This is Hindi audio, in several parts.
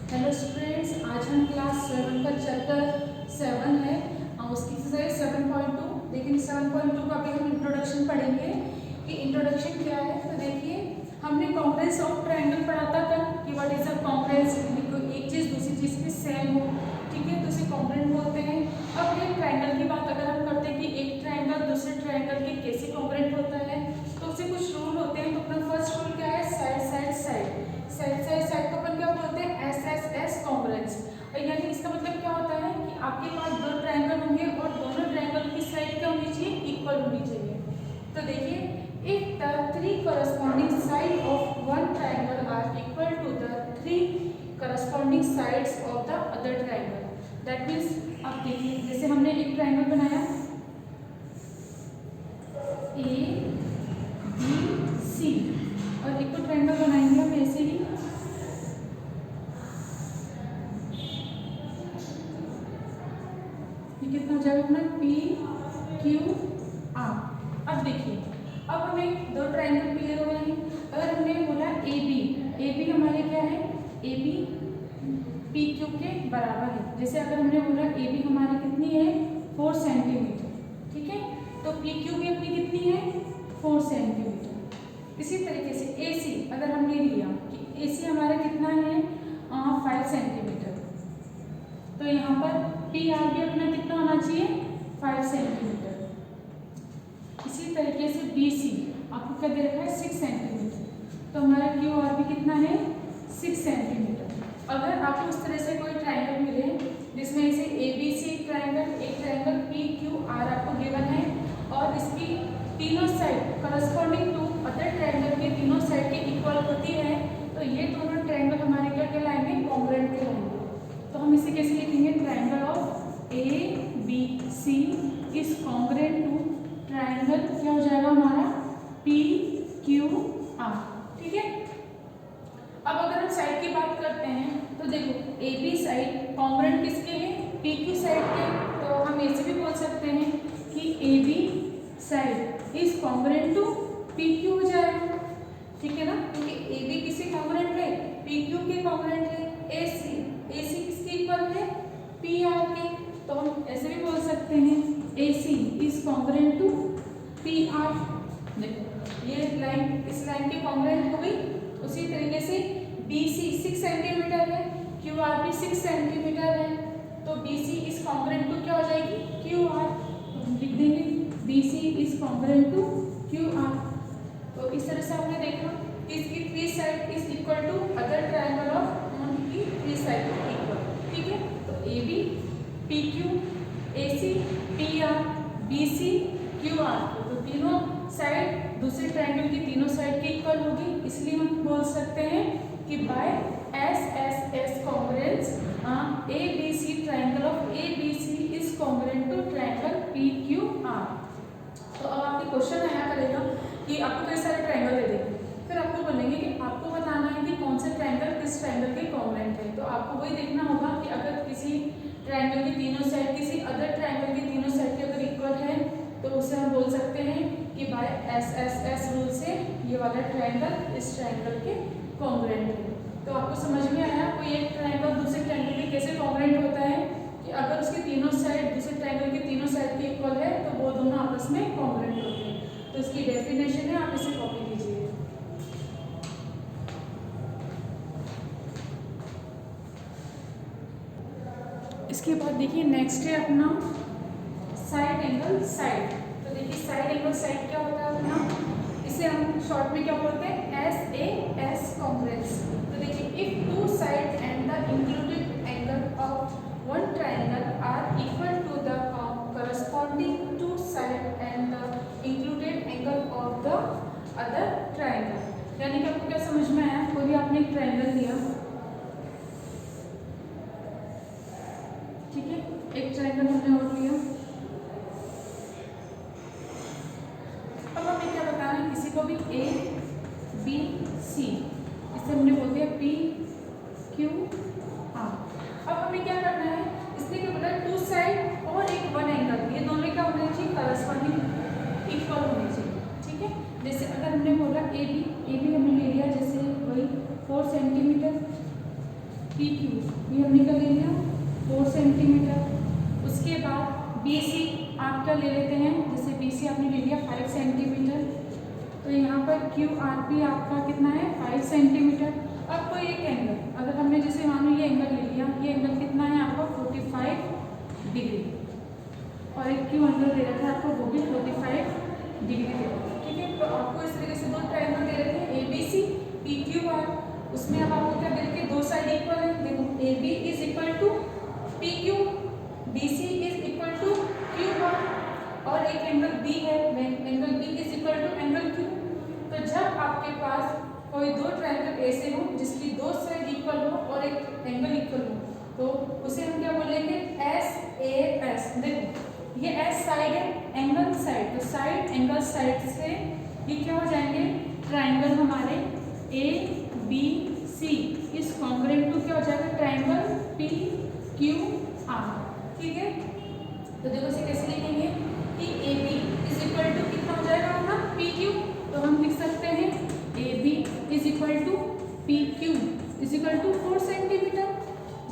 हेलो स्टूडेंट्स, आज हम क्लास 7 का चैप्टर 7 है और उसकी एक्सरसाइज 7.2। लेकिन 7.2 का भी हम इंट्रोडक्शन पढ़ेंगे कि इंट्रोडक्शन क्या है। तो देखिए, हमने कॉन्ग्रेंस ऑफ ट्रायंगल पढ़ा था कल कि व्हाट इज अ कॉन्ग्रेंस, एक चीज़ दूसरी चीज़ के सेम हो, ठीक है, तो उसे कॉन्ग्रेंट बोलते हैं। अब ये ट्रायंगल की बात अगर हम करते हैं कि एक ट्रायंगल दूसरे ट्रायंगल के कैसे कॉन्ग्रेंट होता है, तो उसे कुछ रूल होते हैं। तो अपना फर्स्ट रूल क्या है, side side side side side side को अपन क्या बोलते हैं, एस एस एस कॉन्ग्रेंस। यानी इसका मतलब क्या होता है कि आपके पास दो ट्रायंगल होंगे और दोनों ट्रायंगल की साइड क्या होनी चाहिए, इक्वल होनी चाहिए। तो देखिए, if the three corresponding side of one triangle are equal to the three corresponding sides of the other triangle, that means अब देखिए, जैसे हमने एक ट्रायंगल बनाया ए बी सी और एक तो ट्रायंगल बनाएंगे हम ऐसे ही, ये कितना हो जाएगा अपना पी क्यू आर। अब देखिए, अब हमें दो ट्रायंगल क्लियर हुए हैं। अगर हमने बोला ए बी हमारे क्या है, ए बी पी क्यू के बराबर है। जैसे अगर हमने बोला ए बी हमारी कितनी है, 4 सेंटीमीटर, ठीक है, तो पी क्यू भी अपनी कितनी है, 4 सेंटीमीटर। इसी तरीके से ए सी अगर हमने लिया कि ए सी हमारा कितना है, 5 सेंटीमीटर, तो यहाँ पर पी आर भी अपना कितना होना चाहिए, 5 सेंटीमीटर। इसी तरीके से बी सी आपको क्या दे रखा है, 6 सेंटीमीटर, तो हमारा क्यू आर भी कितना है, 6 सेंटीमीटर। अगर आपको उस तरह से कोई ट्रायंगल मिले जिसमें से ए बी सी एक ट्रायंगल पी क्यू आर आपको गिवन है और इसकी तीनों side corresponding to other triangle के तीनों साइड के इक्वल होती है, तो ये दोनों ट्रायंगल हमारे क्या कहलाएंगे, कॉन्ग्रुएंट कहलाएंगे। तो हम इसे कैसे लिखेंगे, triangle of A B C is congruent to triangle क्या हो जाएगा हमारा, पी क्यू आर, ठीक है। अब अगर हम साइड की बात करते हैं तो देखो, ए बी साइड कॉन्ग्रुएंट किसके हैं, पी क्यू साइड के। तो हम ऐसे भी बोल सकते हैं कि A B side is congruent to P Q हो जाएगा, ठीक है ना, क्योंकि ए बी किसके कॉन्ग्रुएंट है, पी क्यू के कॉन्ग्रुएंट है। ए सी किसके इक्वल है, पी आर के। तो हम ऐसे भी बोल सकते हैं A C is congruent to P R. देखो, ये लाइन इस लाइन के कॉन्ग्रुएंट हो गई। उसी तरीके से बी सी 6 सेंटीमीटर है, क्यू आर भी 6 सेंटीमीटर है, तो B C is congruent to क्या हो जाएगी, क्यू आर। तो हम लिख देंगे B C is congruent to Q R. तो इस तरह से आपने देखा इसकी 3 side is equal to other triangle of उनकी 3 साइड इक्वल, ठीक है। तो A B P Q, A C P R, B C Q R, तो तीनों साइड दूसरे ट्रायंगल की तीनों साइड के इक्वल होगी। इसलिए हम बोल सकते हैं कि by S S S congruence A B C triangle of A B C is congruent to triangle P Q R. तो अब आपके क्वेश्चन आया करेगा कि आपको कई सारे ट्रायंगल दे देंगे, फिर आपको बोलेंगे कि आपको बताना है कि कौन से ट्रायंगल किस ट्रायंगल के कॉन्ग्रुएंट है। तो आपको वही देखना होगा कि अगर किसी ट्रायंगल की तीनों साइड किसी अदर ट्रायंगल की तीनों साइड के अगर इक्वल है तो उसे हम बोल सकते हैं कि by S S S rule से ये वाला ट्रायंगल इस ट्रायंगल के कॉन्ग्रुएंट है। तो आपको समझ में आया कोई एक ट्रायंगल दूसरे ट्रायंगल के कैसे कॉन्ग्रुएंट होता है, कि अगर उसके तीनों साइड दूसरे ट्रायंगल के तीनों साइड के इक्वल है तो वो दोनों आपस में कॉन्ग्रुएंट होते हैं। तो इसकी डेफिनेशन है, आप इसे कॉपी कीजिए। इसके बाद देखिए नेक्स्ट है अपना साइड एंगल साइड। तो देखिए साइड एंगल साइड क्या होता है अपना, इसे हम शॉर्ट में क्या बोलते हैं, एस ए एस कॉन्ग्रुएंस। तो देखिए, if two side and the included angle of one triangle are equal to the corresponding two side and the included angle of the other triangle. यानी कि आपको क्या समझ में आया, कोई भी आपने एक ट्रायंगल लिया, ठीक है, एक ट्रायंगल हमने और लिया। अब हमें क्या बताना है, किसी को भी ए बी सी, इसे हमने बोल दिया पी क्यू आर। अब हमें क्या करना है, इसने क्या बोला, टू साइड और एक वन एंगल, ये दोनों क्या होने चाहिए, करस्पॉन्डिंग इक्वल होने चाहिए, ठीक है। जैसे अगर हमने बोला ए बी हमने ले लिया, जैसे वही 4 सेंटीमीटर, पी क्यू भी हमने क्या ले लिया 4 सेंटीमीटर। उसके बाद बी सी आप क्या ले लेते हैं, जैसे बी सी आपने ले लिया 5 सेंटीमीटर, तो यहाँ पर क्यू आर पी आपका कितना है 5 सेंटीमीटर। अब कोई एक एंगल, अगर हमने जैसे मान लो ये एंगल ले लिया, ये एंगल कितना है आपका 45 डिग्री, और एक क्यू एंगल दे रखा है आपको, वो भी 45 डिग्री दे रखा है, ठीक है। तो आपको इस तरीके से दो ट्रायंगल दे रखे हैं A B C P Q R, उसमें अब आपको क्या दे रखे हैं, दो साइड इक्वल है। देखो A B is equal to P Q, B C is equal to Q R, और एक एंगल बी है, angle B is equal to angle Q. तो जब आपके पास कोई दो ट्रायंगल ऐसे हो जिसकी दो साइड इक्वल हो और एक एंगल इक्वल हो, तो उसे हम क्या बोलेंगे एस ए एस। देखो ये एस साइड है, एंगल साइड, तो साइड एंगल साइड से ये क्या हो जाएंगे ट्रायंगल हमारे ए B C is congruent to क्या हो जाएगा ट्रायंगल पी क्यू आर, ठीक है। तो देखो इसे कैसे लिखेंगे कि A B is equal to कितना हो जाएगा अपना पी क्यू, तो हम लिख सकते हैं A B is equal to P Q is equal to 4 centimetre.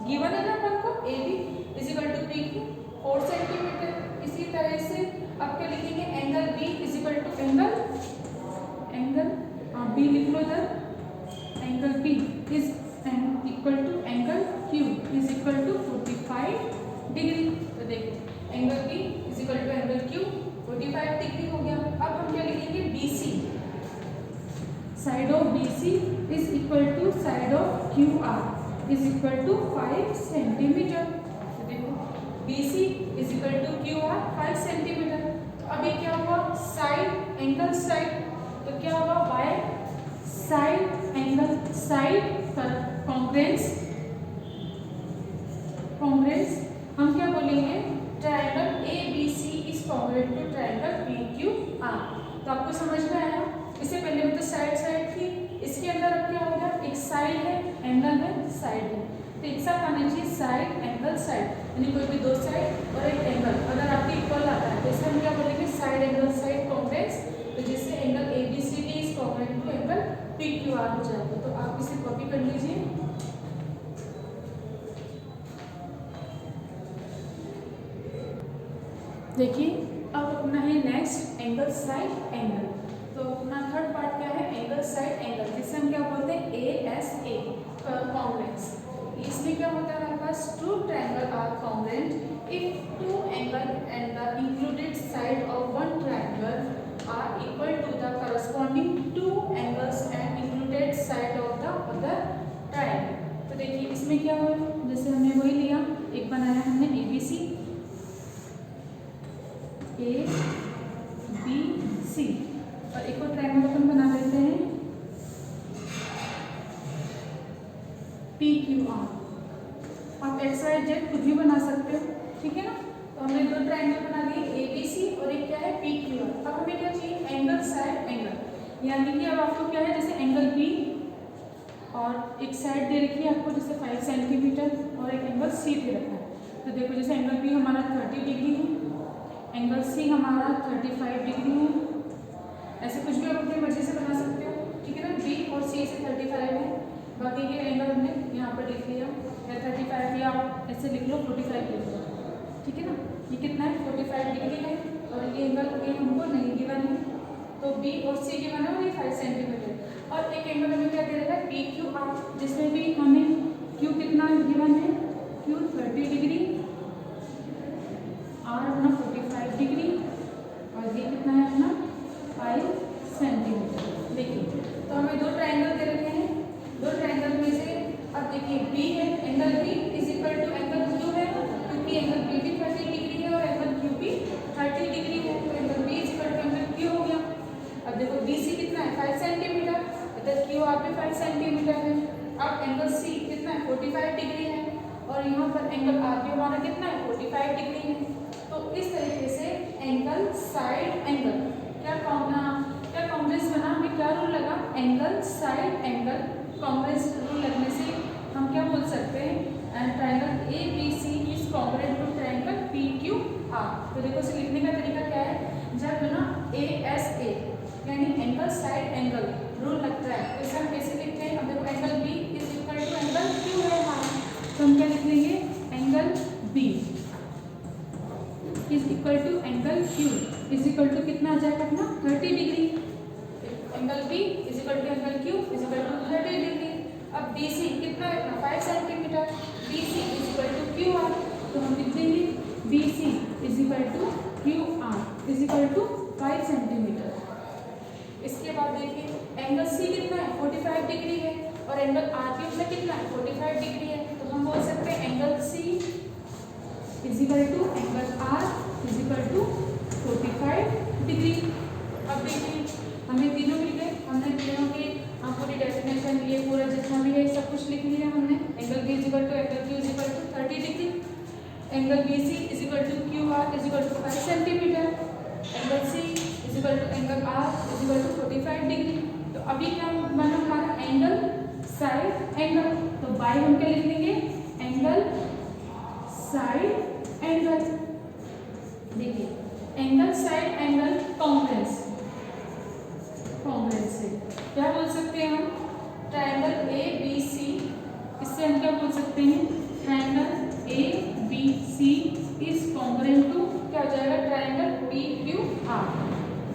Given है ना अपन को A B is equal to P Q 4 centimetre. इसी तरह से अब क्या लिखेंगे angle B is equal to angle B लिख लो इधर, angle B is equal to angle Q is equal to 45 degree. तो देखो angle B is equal to angle Q 45 degree हो गया। अब हम क्या लिखेंगे B C, side of B C is equal to side of Q R is equal to 5 centimetre. तो देखो B C is equal to Q R 5 centimetre. तो अभी क्या हुआ साइड एंगल साइड, तो क्या हुआ बाय साइड एंगल साइड पर कॉन्ग्रुएंस हम क्या बोलेंगे triangle A B C is congruent to triangle P Q R. तो आपको समझ में आया, इससे पहले में तो साइड थी, इसके अंदर अब क्या होगा एक साइड है एंगल है साइड है, तो एक साथ आना चाहिए साइड एंगल साइड, यानी कोई भी दो साइड और एक एंगल अगर आपके इक्वल आता है तो इसे हम क्या बोलेंगे साइड एंगल साइड कॉन्ग्रुएंस। तो जिससे angle A B C D is congruent to angle P Q R हो जाएगा। तो आप इसे कॉपी कर लीजिए। देखिए अब अपना है नेक्स्ट एंगल साइड एंगल। तो अपना थर्ड पार्ट क्या है एंगल साइड एंगल, जिसे हम क्या बोलते हैं ए एस ए कॉन्ग्रुएंस। इसमें क्या होता है हमारे पास two triangle are congruent if two angle and the included side of one triangle are equal to the corresponding two angles and included side of the other triangle। तो देखिए इसमें क्या हुआ, जैसे हमने वही लिया, एक बनाया हमने ए बी सी और एक और ट्रायंगल अपन बना लेते हैं पी क्यू आर। आप एक्स वाई जेड कुछ भी बना सकते हो, ठीक है ना। तो हमने दो ट्रायंगल बना दिए ए बी सी और एक क्या है पी क्यू आर। अब हमें क्या चाहिए एंगल साइड एंगल, यानी कि अब आपको क्या है जैसे एंगल बी और एक साइड दे रखी है आपको जैसे 5 सेंटीमीटर और एक एंगल सी दे रखा है। तो देखो जैसे एंगल बी हमारा 30 डिग्री है, एंगल सी हमारा 35 डिग्री है, ऐसे कुछ भी आप अपनी मर्जी से बना सकते हो, ठीक है ना। बी और सी से 35 है, बाकी के एंगल हमने यहाँ पर लिख लिया या 35 या आप ऐसे लिख लो 45 लिख लो, ठीक है ना। ये कितना है 45 डिग्री है और ये एंगल ए हमको नहीं गिवन है, तो बी और सी गिवन है और ये 5 सेंटीमीटर। और एक एंगल हमें क्या दे रखा है पी क्यू आर, जिसमें भी हमें क्यू कितना गिवन है क्यू 30 डिग्री, आर अपना 45 डिग्री और ये कितना है अपना 5 सेंटीमीटर। देखिए तो हमें दो ट्रायंगल दे रखे हैं, दो ट्रायंगल में से अब देखिए बी है angle B is equal to angle Q है, क्योंकि एंगल बी भी 30 डिग्री है और एंगल क्यू भी 30 डिग्री है, तो angle B is equal to angle Q हो गया। अब देखो बी सी कितना है 5 सेंटीमीटर, इधर क्यू आर भी 5 सेंटीमीटर है। अब एंगल सी कितना है 45 डिग्री है और यहाँ पर एंगल आर भी हमारा कितना है 45 डिग्री है। तो इस तरीके से एंगल साइड एंगल क्या कॉन्ग्रुएंस बना, हमें क्या रूल लगा angle side angle congruence rule लगने से हम क्या बोल सकते हैं triangle A B C is congruent to triangle P Q R. तो देखो इसे लिखने का तरीका क्या है, जब ना ए एस ए यानी एंगल साइड एंगल रूल लगता है तो इसे हम कैसे लिखते हैं। अब देखो angle B is equal to angle Q है हमारा, is equal to Q R is equal to 5 centimetre. इसके बाद देखिए एंगल सी कितना है 45 डिग्री है और एंगल आर के अंदर कितना है 45 डिग्री है, तो हम बोल सकते हैं angle C is equal to angle R is equal to 45 degree. अब देखिए हमें तीनों मिल गए, हमने तीनों की पूरी डेफिनेशन ये पूरा जितना भी है सब कुछ लिख लिया हमने। Angle B is equal to angle Q is equal to 30 degree, angle B C is equal to Q R is equal to 5 centimetre, angle C is equal to angle R is equal to 45 degree. तो अभी क्या बना हमारा एंगल साइड एंगल, तो बाय हम क्या लिख लेंगे एंगल साइड एंगल। देखिए एंगल साइड एंगल कॉन्ग्रुएंस से क्या बोल सकते हैं हम ट्रायंगल ए बी सी, इससे हम क्या बोल सकते हैं triangle A B C is congruent to क्या हो जाएगा ट्रायंगल पी क्यू आर,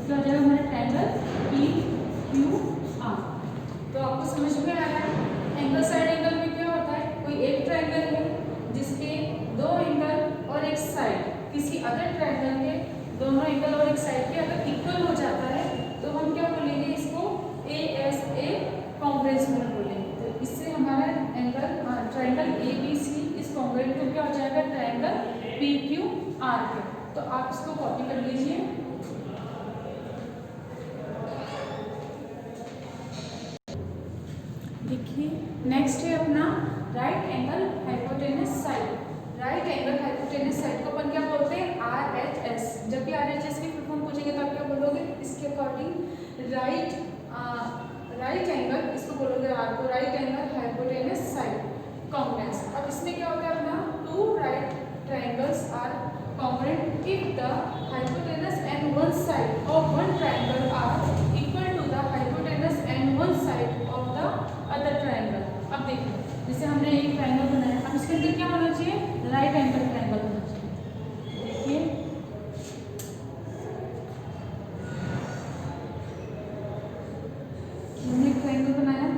क्या हो जाएगा हमारा ट्रायंगल पी क्यू आर। तो आपको समझ में आ रहा है एंगल साइड एंगल में क्या होता है, कोई एक ट्रायंगल है जिसके दो एंगल और एक साइड किसी अदर ट्रायंगल के दोनों एंगल और एक साइड के अगर इक्वल हो जाता है तो हम क्या बोलेंगे इसको ए एस ए कॉन्ग्रुएंस बोलेंगे। तो इससे हमारा angle triangle A B C is congruent to क्या हो जाएगा ट्रायंगल पी क्यू आर के। तो आप इसको कॉपी कर लीजिए। देखिए नेक्स्ट है अपना right angle hypotenuse side. Right angle hypotenuse side को अपन क्या बोलते हैं आर एच एस। जब भी आर एच एस की फुल फॉर्म पूछेंगे तो आप क्या बोलोगे इसके अकॉर्डिंग राइट एंगल, इसको बोलोगे आर को right angle hypotenuse side congruence. अब इसमें क्या होता है अपना two right triangles are congruent if the hypotenuse and one side of one triangle are equal to the hypotenuse and one side of the other triangle. अब देखिए जैसे हमने एक ट्रायंगल बनाया, अब इसके अंदर क्या होना चाहिए राइट एंगल ट्रायंगल होना चाहिए। देखिए हमने एक ट्रायंगल बनाया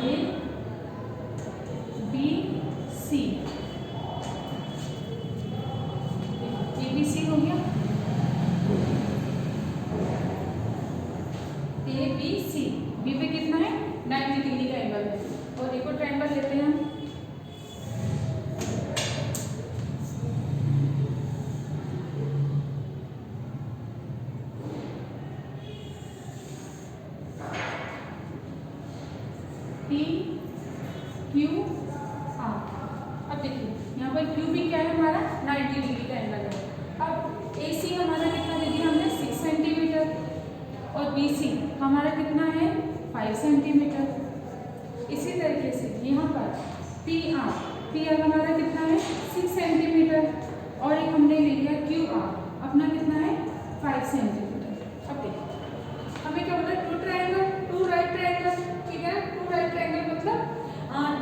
ए बी सी, ए बी सी हो गया ए बी सी, बी पे कितना है 90 डिग्री का एंगल है। और एक और ट्रायंगल लेते हैं हम पी क्यू आर। अब देखिए यहाँ पर क्यू भी क्या है हमारा 90 डिग्री का एंगल है। अब ए सी हमारा कितना दे दिया हमने 6 सेंटीमीटर और बी सी हमारा कितना है 5 सेंटीमीटर। इसी तरीके से यहाँ पर पी आर हमारा कितना है 6 सेंटीमीटर और एक हमने ले लिया क्यू आर अपना कितना है 5 सेंटीमीटर। अब देखिए हमें क्या बोला two triangle two right triangle, ठीक है। टू राइट ट्रायंगल मतलब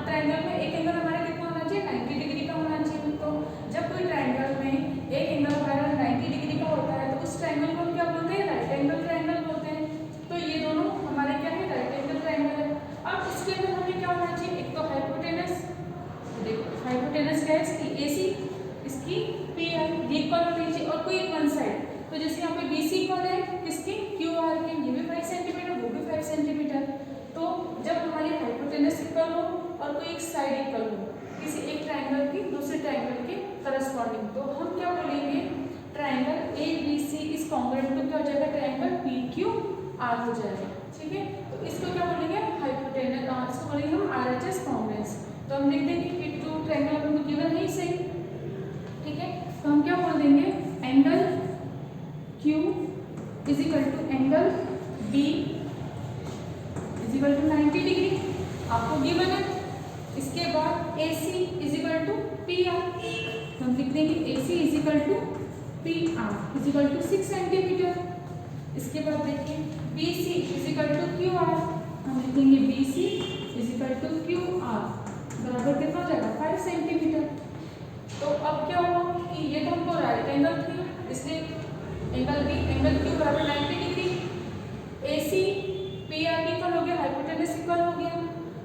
ट्रायंगल में एक एंगल हमारा कितना होना चाहिए 90 डिग्री का होना चाहिए। तो जब कोई ट्रायंगल में एक एंगल हमारा 90 डिग्री का होता है तो उस ट्रायंगल को हम क्या बोलते हैं राइट एंगल ट्रायंगल बोलते हैं। तो ये दोनों हमारे क्या है राइट एंगल ट्रायंगल है। अब इसके अंदर हमें क्या होना चाहिए, एक तो हाइपोटेनस, देखो हाइपोटेनस क्या है इसकी AC, इसकी PI, ये इक्वल होनी चाहिए और कोई एक वन साइड। तो जैसे यहाँ पे BC इक्वल है किसकी QR के, ये भी 5 सेंटीमीटर वो भी 5 सेंटीमीटर। तो जब हमारी हाइपोटेनस इक्वल हो और कोई एक साइड इक्वल हो किसी एक ट्रायंगल की दूसरे ट्रायंगल के करस्पॉन्डिंग, तो हम क्या बोलेंगे triangle ABC is congruent to क्या हो जाएगा ट्रायंगल PQR हो जाएगा, ठीक है। तो इसको क्या बोलेंगे हाइपोटेनस, इसको बोलेंगे हम RHS कॉन्ग्रुएंस। तो हम लिख देंगे कि टू ट्रायंगल हमको गिवन है ही सही, ठीक है। तो हम क्या बोल देंगे angle Q is equal to angle B is equal to 90 degree आपको गिवन है। इसके बाद AC is equal to PR, तो हम लिख देंगे AC is equal to PR is equal to 6 centimetre. इसके बाद देखिए BC is equal to QR, हम लिख देंगे BC is equal to QR बराबर कितना हो जाएगा 5 सेंटीमीटर। तो अब क्या हुआ कि ये तो हमको राइट एंगल थी, इसलिए एंगल B एंगल Q बराबर 90 डिग्री, AC PR के इक्वल हो गया, हाइपोटेनस इक्वल हो गया,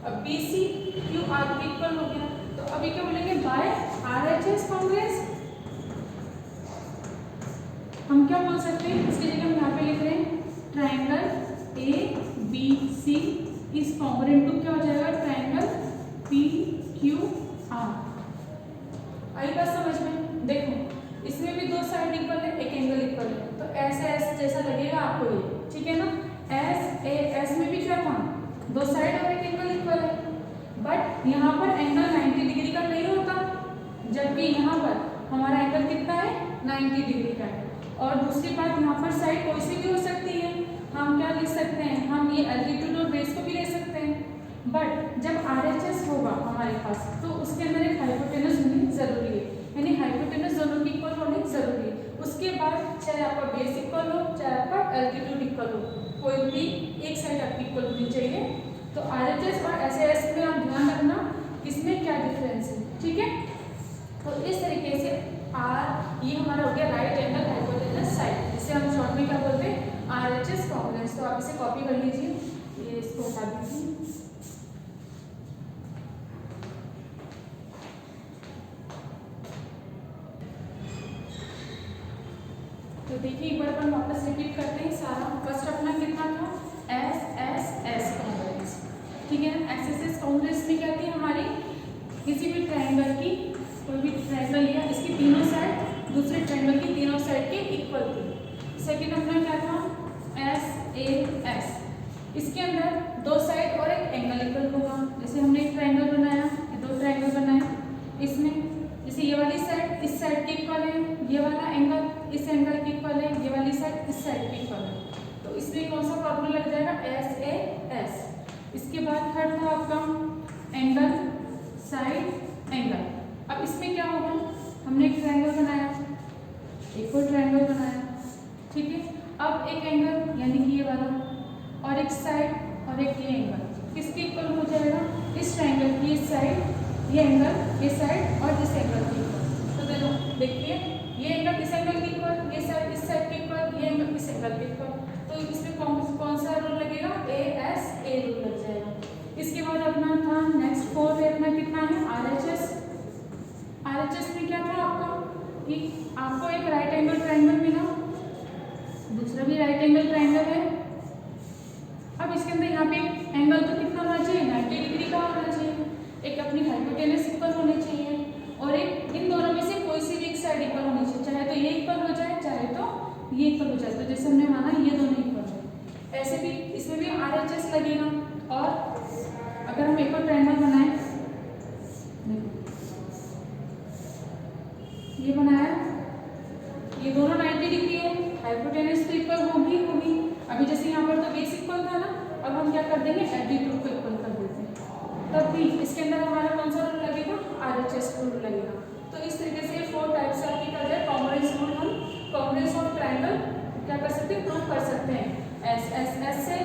अब BC QR के इक्वल हो गया। तो अभी क्या बोलेंगे क्या बोल सकते हैं, इसकी जगह हम यहाँ पे लिख रहे हैं triangle A B C is congruent to क्या हो जाएगा, ट्राइंगल पी क्यू आर। आई बात समझ में? देखो इसमें भी दो साइड इक्वल है, एक एंगल इक्वल है, तो ऐसे ऐसे जैसा लगेगा आपको ये, ठीक है ना। एस ए एस में भी क्या था, दो साइड और एक एंगल इक्वल है, बट यहाँ पर एंगल 90 डिग्री का नहीं होता, जबकि यहाँ पर हमारा एंगल कितना है, 90 डिग्री का है। और दूसरी बात, यहाँ पर साइड कोई सी भी हो सकती है, हम क्या लिख सकते हैं, हम ये एल्टीट्यूड और बेस को भी ले सकते हैं। बट जब RHS होगा हमारे पास, तो उसके अंदर एक हाइपोटेनस होनी जरूरी है, यानी हाइपोटेनस दोनों की इक्वल होनी जरूरी है। उसके बाद चाहे आपका बेस इक्वल हो, चाहे आपका एल्टीट्यूड इक्वल हो, कोई भी एक साइड आपकी इक्वल होनी चाहिए। तो RHS और SAS में आप ध्यान रखना इसमें क्या डिफरेंस है, ठीक है। तो इस तरीके से ये हमारा हो गया राइट एंगल हाइपोटेनस साइड, जिसे हम शॉर्ट में क्या बोलते हैं, RHS कॉम्पोनेंट्स। तो आप इसे कॉपी कर लीजिए, ये इसको हटा दीजिए। तो देखिए एक बार अपन वापस रिपीट करते हैं सारा। फर्स्ट अपना कितना था, SSS कॉम्पोनेंट्स, ठीक है। SSS कॉम्पोनेंट्स में क्या थी हमारी, किसी भी ट्रायंगल की, कोई भी ट्रायंगल लिया, इसकी तीनों साइड दूसरे ट्रायंगल की तीनों साइड के इक्वल थी। सेकंड अपना क्या था, SAS, इसके अंदर दो साइड और एक एंगल इक्वल होगा। जैसे हमने एक ट्रायंगल बनाया, ये दो ट्रायंगल बनाए, इसमें जैसे ये वाली साइड इस साइड के इक्वल है, ये वाला एंगल इस एंगल के इक्वल है, ये वाली साइड इस साइड के इक्वल है, तो इसमें कौन सा फॉर्मूला लग जाएगा, SAS। इसके बाद थर्ड था आपका एंगल साइड एंगल। अब इसमें क्या होगा, हमने एक ट्रायंगल बनाया, एक और ट्रायंगल बनाया, ठीक है। अब एक एंगल यानी कि ये वाला और एक साइड और एक ये एंगल किसके इक्वल हो जाएगा, इस ट्रायंगल की इस साइड, ये एंगल ये साइड और इस एंगल के इक्वल। तो देखो देखिए ये एंगल इस एंगल के इक्वल, ये साइड इस साइड के इक्वल, ये एंगल इस एंगल के इक्वल, तो इसमें कौन सा रूल लगेगा, ASA रूल लग जाएगा। इसके बाद अपना था नेक्स्ट फोर्थ अपना कितना है, RHS में क्या था आपका कि आपको एक राइट एंगल ट्रायंगल मिला, दूसरा भी राइट एंगल ट्रायंगल है। अब इसके अंदर यहाँ पे एंगल तो कितना होना चाहिए, 90 डिग्री का होना चाहिए, एक अपनी हाइपोटेनस इक्वल होनी चाहिए, और एक इन दोनों में से कोई सी भी एक साइड इक्वल होनी चाहिए, चाहे तो ये इक्वल हो जाए चाहे तो ये इक्वल हो जाए। तो जैसे हमने माना ये दोनों इक्वल है, ऐसे भी इसमें भी RHS लगेगा। और अगर हम एक और ट्रायंगल बनाए, ये बनाया, ये दोनों 90 डिग्री है, हाइपोटेनस तो इक्वल होगी। अभी जैसे यहाँ पर तो बेस इक्वल था ना, अब हम क्या कर देंगे, एल्टीट्यूड को इक्वल कर देते हैं, तब भी इसके अंदर हमारा कौन सा रूल लगेगा, RHS रूल लगेगा। तो इस तरीके से 4 टाइप से आपकी कर जाए कॉन्ग्रुएंस रूल, हम कॉन्ग्रुएंस ऑफ ट्रायंगल क्या कर सकते हैं, प्रूव कर सकते हैं, SSS से,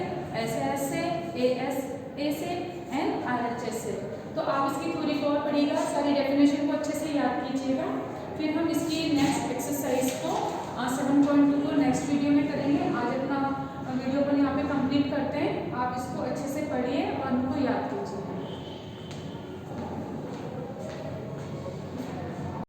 SAS से, ASA से एंड RHS से। तो आप इसकी थ्योरी को और पढ़िएगा, सारी डेफिनेशन को अच्छे से याद कीजिएगा। फिर हम इसकी नेक्स्ट एक्सरसाइज को 7.2 को नेक्स्ट वीडियो में करेंगे। आज अपना वीडियो पर यहाँ पे कंप्लीट करते हैं। आप इसको अच्छे से पढ़िए और उनको याद